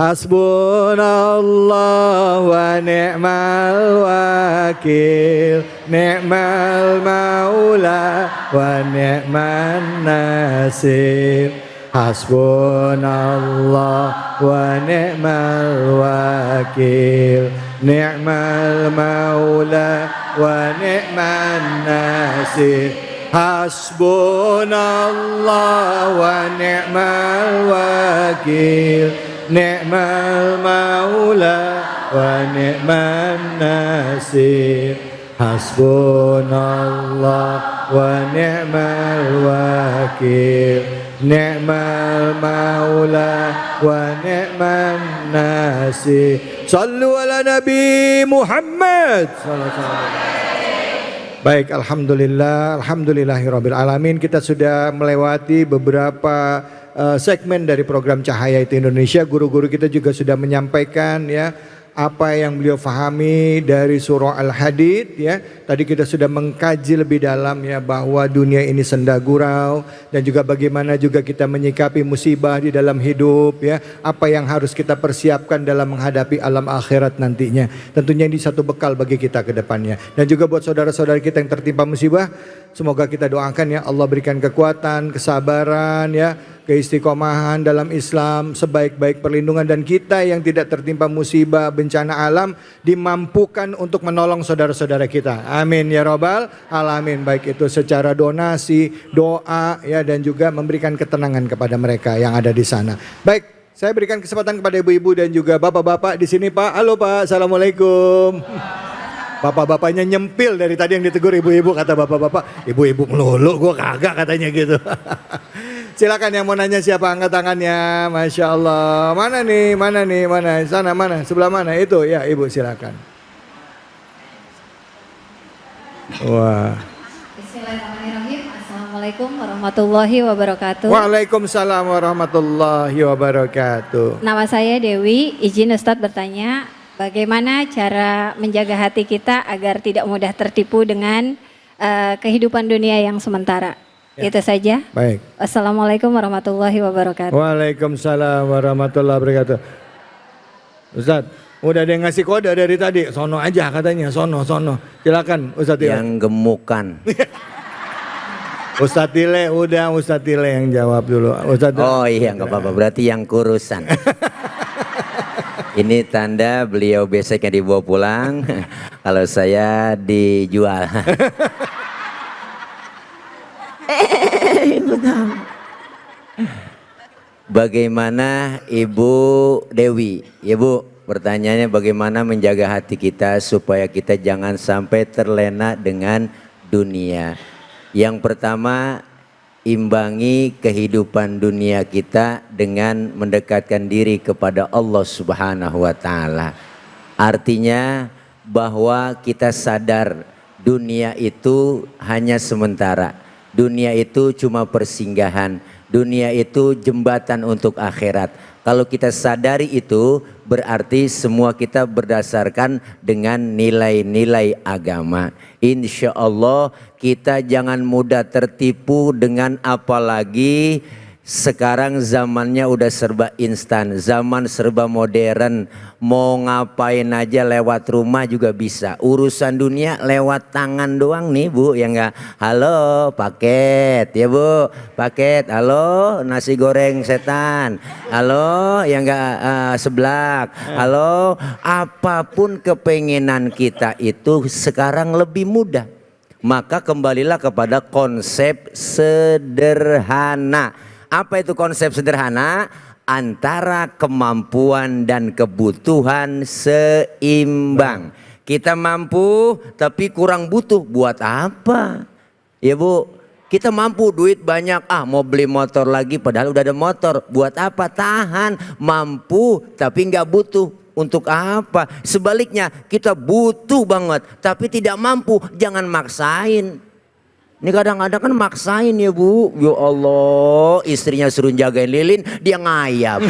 Hasbunallah wa ni'mal wakil, ni'mal maula wa ni'man nasir. Hasbunallah wa ni'mal wakil, ni'mal maula wa ni'man nasir. Hasbunallah wa ni'mal wakil, ni'mal maula wa ni'man nasir. Hasbunallah wa ni'mal wakil, ni'mal maula wa ni'man nasir. Sallu ala Nabi Muhammad. Baik, alhamdulillahirabbil alamin. Kita sudah melewati beberapa segmen dari program Cahaya Itu Indonesia. Guru-guru kita juga sudah menyampaikan ya apa yang beliau fahami dari surah Al-Hadid ya. Tadi kita sudah mengkaji lebih dalam ya bahwa dunia ini senda gurau dan juga bagaimana juga kita menyikapi musibah di dalam hidup ya. Apa yang harus kita persiapkan dalam menghadapi alam akhirat nantinya. Tentunya ini satu bekal bagi kita ke depannya. Dan juga buat saudara-saudara kita yang tertimpa musibah, semoga kita doakan ya Allah berikan kekuatan, kesabaran ya, keistiqomahan dalam Islam, sebaik-baik perlindungan, dan kita yang tidak tertimpa musibah bencana alam dimampukan untuk menolong saudara-saudara kita. Amin ya robbal alamin. Baik itu secara donasi, doa ya, dan juga memberikan ketenangan kepada mereka yang ada di sana. Baik, saya berikan kesempatan kepada ibu-ibu dan juga bapak-bapak di sini, Pak. Halo Pak, assalamualaikum. Bapak-bapaknya nyempil dari tadi yang ditegur ibu-ibu, kata bapak-bapak, ibu-ibu melulu, gue kagak katanya gitu. Silakan yang mau nanya siapa, angkat tangannya. Masya Allah. Mana nih, mana nih, mana? Sana, mana? Sebelah mana? Itu ya, ibu silakan. Wah. Bismillahirrahmanirrahim. Assalamualaikum warahmatullahi wabarakatuh. Waalaikumsalam warahmatullahi wabarakatuh. Nama saya Dewi. Izin Ustadz bertanya, bagaimana cara menjaga hati kita agar tidak mudah tertipu dengan kehidupan dunia yang sementara? Ya. Itu saja. Baik. Assalamualaikum warahmatullahi wabarakatuh. Waalaikumsalam warahmatullahi wabarakatuh. Ustadz, udah ada yang ngasih kode dari tadi. Sono aja katanya, sono. Silakan Ustadz Tile. Yang gemukan. Ustadz Tile, udah Ustadz Tile yang jawab dulu. Ustadz Oh iya, nggak apa-apa. Berarti yang kurusan. Ini tanda beliau beseknya dibawa pulang. Kalau saya dijual. Bagaimana Ibu Dewi? Ibu, pertanyaannya bagaimana menjaga hati kita supaya kita jangan sampai terlena dengan dunia. Yang pertama, imbangi kehidupan dunia kita dengan mendekatkan diri kepada Allah Subhanahu wa taala. Artinya bahwa kita sadar dunia itu hanya sementara. Dunia itu cuma persinggahan. Dunia itu jembatan untuk akhirat. Kalau kita sadari itu, berarti semua kita berdasarkan dengan nilai-nilai agama. Insya Allah kita jangan mudah tertipu dengan, apalagi sekarang zamannya udah serba instan, zaman serba modern. Mau ngapain aja lewat rumah juga bisa. Urusan dunia lewat tangan doang nih Bu, ya enggak? Halo paket, ya Bu, paket. Halo nasi goreng setan. Halo ya enggak, seblak. Halo, apapun kepengenan kita itu sekarang lebih mudah. Maka kembalilah kepada konsep sederhana. Apa itu konsep sederhana? Antara kemampuan dan kebutuhan seimbang. Kita mampu tapi kurang butuh, buat apa? Ya Bu, kita mampu duit banyak, mau beli motor lagi padahal udah ada motor, buat apa? Tahan. Mampu tapi nggak butuh, untuk apa? Sebaliknya kita butuh banget tapi tidak mampu, jangan maksain. Ini kadang-kadang kan maksain ya Bu. Ya Allah, istrinya suruh jagain lilin, dia ngayap.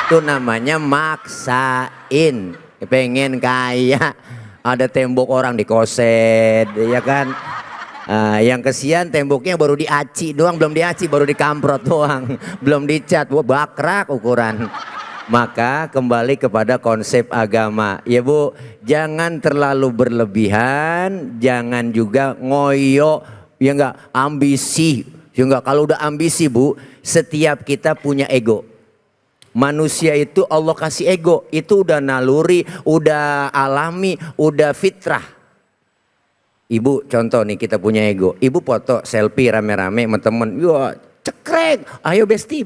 Itu namanya maksain. Pengen kaya, ada tembok orang dikoset, ya kan? Yang kesian temboknya baru diaci doang, belum diaci, baru dikamprot doang, belum dicat. Wah, bakrak ukuran. Maka kembali kepada konsep agama. Ya Bu, jangan terlalu berlebihan, jangan juga ngoyo, ya enggak, ambisi. Ya enggak, kalau udah ambisi Bu, setiap kita punya ego. Manusia itu Allah kasih ego, itu udah naluri, udah alami, udah fitrah. Ibu contoh nih, kita punya ego. Ibu foto selfie rame-rame sama temen. Wah, cekrek. Ayo besti.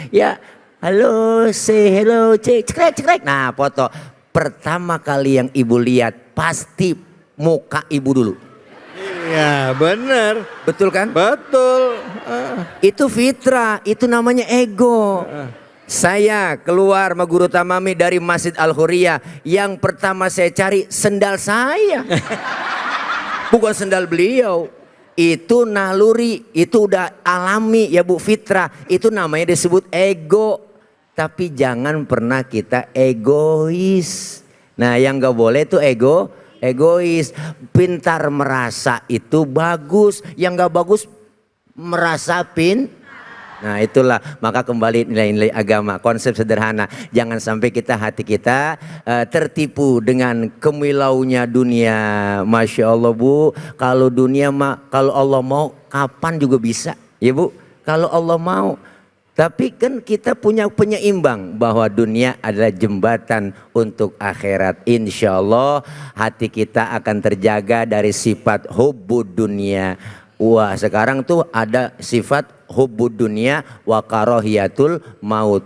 Ya, halo, say hello, cekrek. Nah, foto. Pertama kali yang ibu lihat pasti muka ibu dulu. Iya, benar. Betul kan? Betul. Itu fitrah, itu namanya ego. Saya keluar sama Guru Tamami dari Masjid Al-Huriyah. Yang pertama saya cari sendal saya. Bukan sendal beliau. Itu naluri, itu udah alami ya Bu, fitrah. Itu namanya disebut ego. Tapi jangan pernah kita egois. Nah, yang gak boleh itu egois. Pintar merasa itu bagus. Yang gak bagus merasa Nah, itulah, maka kembali nilai-nilai agama, konsep sederhana. Jangan sampai hati kita tertipu dengan kemilaunya dunia. Masya Allah Bu, kalau dunia kalau Allah mau kapan juga bisa ya Bu, kalau Allah mau. Tapi kan kita punya penyeimbang bahwa dunia adalah jembatan untuk akhirat. Insya Allah hati kita akan terjaga dari sifat hubbud dunia. Wah, sekarang tuh ada sifat hubbud dunia wa karahiyatul maut.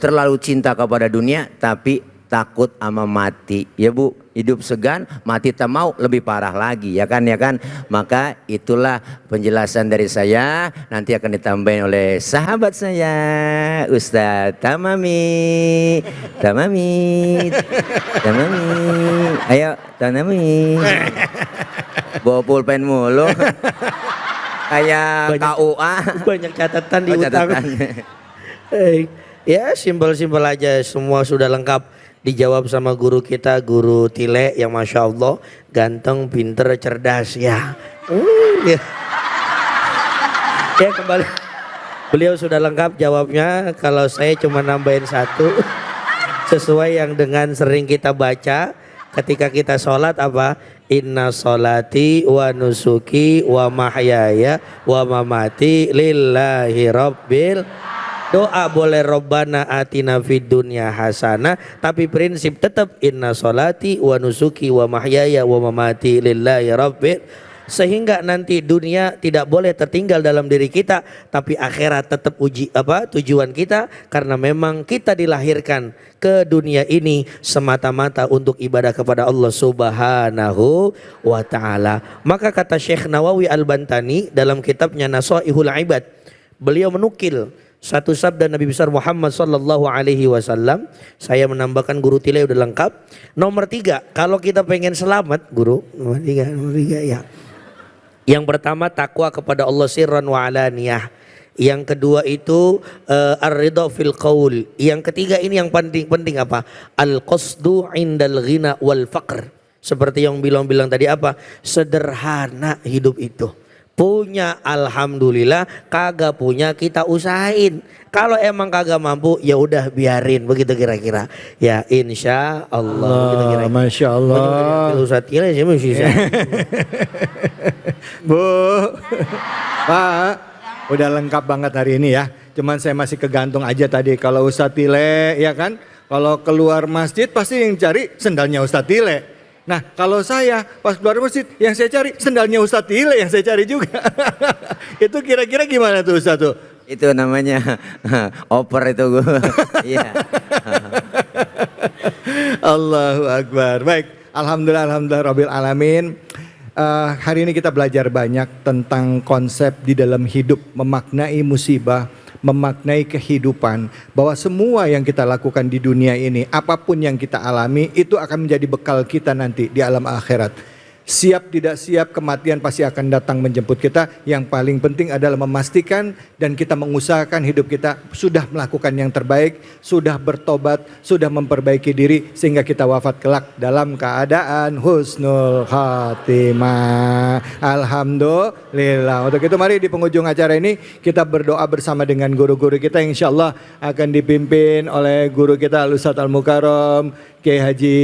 Terlalu cinta kepada dunia tapi takut sama mati. Ya Bu, hidup segan, mati tak mau, lebih parah lagi ya kan. Maka itulah penjelasan dari saya. Nanti akan ditambahin oleh sahabat saya, Ustadz Tamami. Ayo Tamami. Bawa pulpen mulu. Kayak KUA. Banyak catatan di utang. Ya simpel-simpel aja, semua sudah lengkap dijawab sama guru kita, Guru Tile yang Masya Allah ganteng, pinter, cerdas ya. Ya. Ya kembali, beliau sudah lengkap jawabnya. Kalau saya cuma nambahin satu, sesuai yang dengan sering kita baca ketika kita sholat apa? Inna sholati wa nusuki wa mahyaya wa mamati lillahi rabbil. Doa boleh Rabbana atina fid dunya hasanah, tapi prinsip tetap inna sholati wa nusuki wa mahyaya wa mamati lillahi rabbil. Sehingga nanti dunia tidak boleh tertinggal dalam diri kita, tapi akhirat tetap tujuan kita, karena memang kita dilahirkan ke dunia ini semata-mata untuk ibadah kepada Allah Subhanahu wa taala. Maka kata Syekh Nawawi Al-Bantani dalam kitabnya Nasaihul Ibad, beliau menukil satu sabda Nabi besar Muhammad sallallahu alaihi wasallam. Saya menambahkan, Guru Tile udah lengkap. Nomor 3, kalau kita pengen selamat, Guru, nomor 3 ya. Yang pertama takwa kepada Allah sirran wa alaniyah. Yang kedua itu ar-ridha fil qaul. Yang ketiga ini yang penting apa? Al-qasdu indal ghina wal faqr. Seperti yang bilang tadi apa? Sederhana hidup itu. Punya alhamdulillah, kagak punya kita usahain. Kalau emang kagak mampu ya udah biarin, begitu kira-kira. Ya insya Allah. Begitu kira-kira. Masya Allah. Ustaz Tile sih masih Bu, Pak, udah lengkap banget hari ini ya. Cuman saya masih kegantung aja tadi kalau Ustadz Tile ya kan. Kalau keluar masjid pasti yang cari sendalnya Ustadz Tile. Nah kalau saya pas keluar masjid yang saya cari sendalnya Ustadz Tile yang saya cari juga. Itu kira-kira gimana tuh Ustadz tuh? Itu namanya oper itu gue. Iya. Allahu Akbar. Baik, alhamdulillah rabbil alamin. Hari ini kita belajar banyak tentang konsep di dalam hidup, memaknai musibah, memaknai kehidupan, bahwa semua yang kita lakukan di dunia ini, apapun yang kita alami, itu akan menjadi bekal kita nanti di alam akhirat. Siap tidak siap, kematian pasti akan datang menjemput kita. Yang paling penting adalah memastikan dan kita mengusahakan hidup kita sudah melakukan yang terbaik, sudah bertobat, sudah memperbaiki diri sehingga kita wafat kelak dalam keadaan husnul khatimah. Alhamdulillah. Untuk itu mari di penghujung acara ini kita berdoa bersama dengan guru-guru kita yang insya Allah akan dipimpin oleh guru kita Al-Ustadz Al-Mukarram Kiai Haji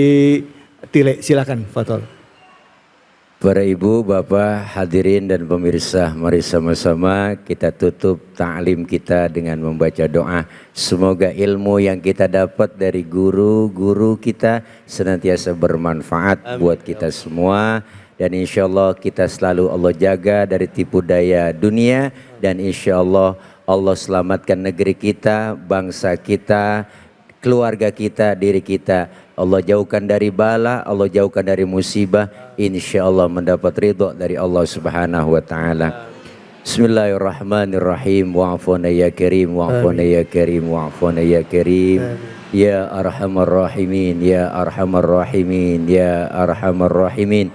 Tile. Silakan Fathul. Para ibu, bapak, hadirin dan pemirsa, mari sama-sama kita tutup ta'lim kita dengan membaca doa. Semoga ilmu yang kita dapat dari guru-guru kita senantiasa bermanfaat buat kita semua. Dan insya Allah kita selalu Allah jaga dari tipu daya dunia. Dan insya Allah Allah selamatkan negeri kita, bangsa kita, keluarga kita, diri kita. Allah jauhkan dari bala, Allah jauhkan dari musibah, insya Allah mendapat ridho dari Allah Subhanahu wa Ta'ala. Bismillahirrahmanirrahim. Wa'afuna ya karim, wa'afuna ya karim, wa'afuna ya karim. Ya arhamar rahimin, ya arhamar rahimin, ya arhamar rahimin.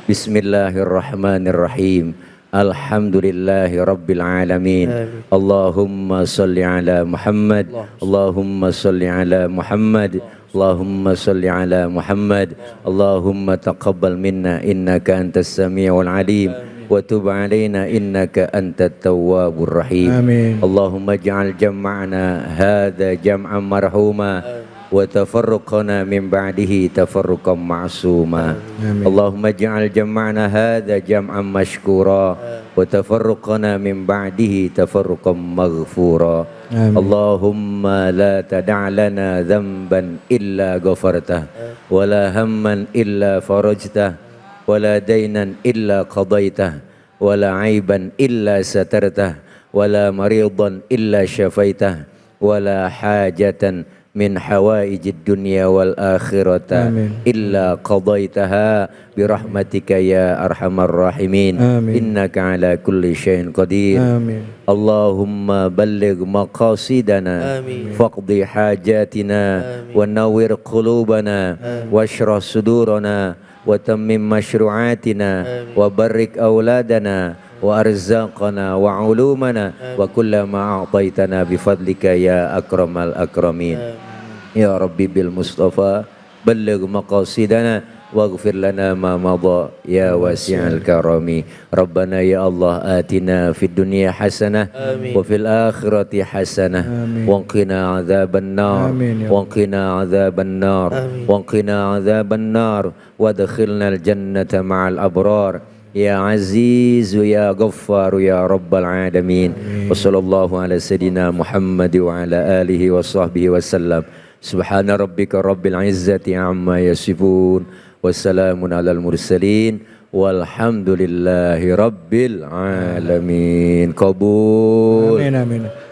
Bismillahirrahmanirrahim. Alhamdulillahi Rabbil Alamin. Allahumma salli ala Muhammad, Allahumma salli ala Muhammad, Allahumma salli ala Muhammad. Allahumma taqabbal minna innaka antas sami'ul alim wa tub alaina innaka antat tawwabur rahim. Amin. Allahumma ij'al jam'ana hadha jam'an marhuma wa tafarruqana min ba'dihi tafarruqan ma'suma. Allahumma ij'al jam'ana hadha jam'an mashkura wa tafarruqana min ba'dihi tafarruqan maghfura. Allahumma la tada' lana dhanban illa ghafartah wa la hamman illa farajtah wa la daynan illa qadaitah wa la aiban illa satartah wa la maridan illa syafaitah wa la hajatan min hawaijid dunya wal akhirata illa qadaitaha birahmatika ya arhamar rahimin. Innaka ala kulli syai'in qadir. Allahumma balligh maqasidana faqdi hajatina wa nawwir qulubana washrah sudurana wa tammim mashru'atina wa barik auladana wa arzaqana wa ulumana wa kullama a'taitana bifadlika ya akramal akramin. Ya Rabbi bil Mustafa balligh maqasidana waghfir lana ma madha ya wasi'al karami. Rabbana ya Allah atina fid dunya hasanah wa fil akhirati hasanah wa qina adzaban nar wa qina adzaban nar wa qina adzaban nar wa adkhilnal jannata ma'al abrar. Ya Aziz ya Ghaffar ya Rabbal Alamin. Wa sallallahu ala sayyidina Muhammad wa ala alihi wa sahbihi wa sallam. Subhana rabbika rabbil izzati amma yasifun. Wassalamun alal mursalin. Walhamdulillahi rabbil alamin. Qabul. Amin amin.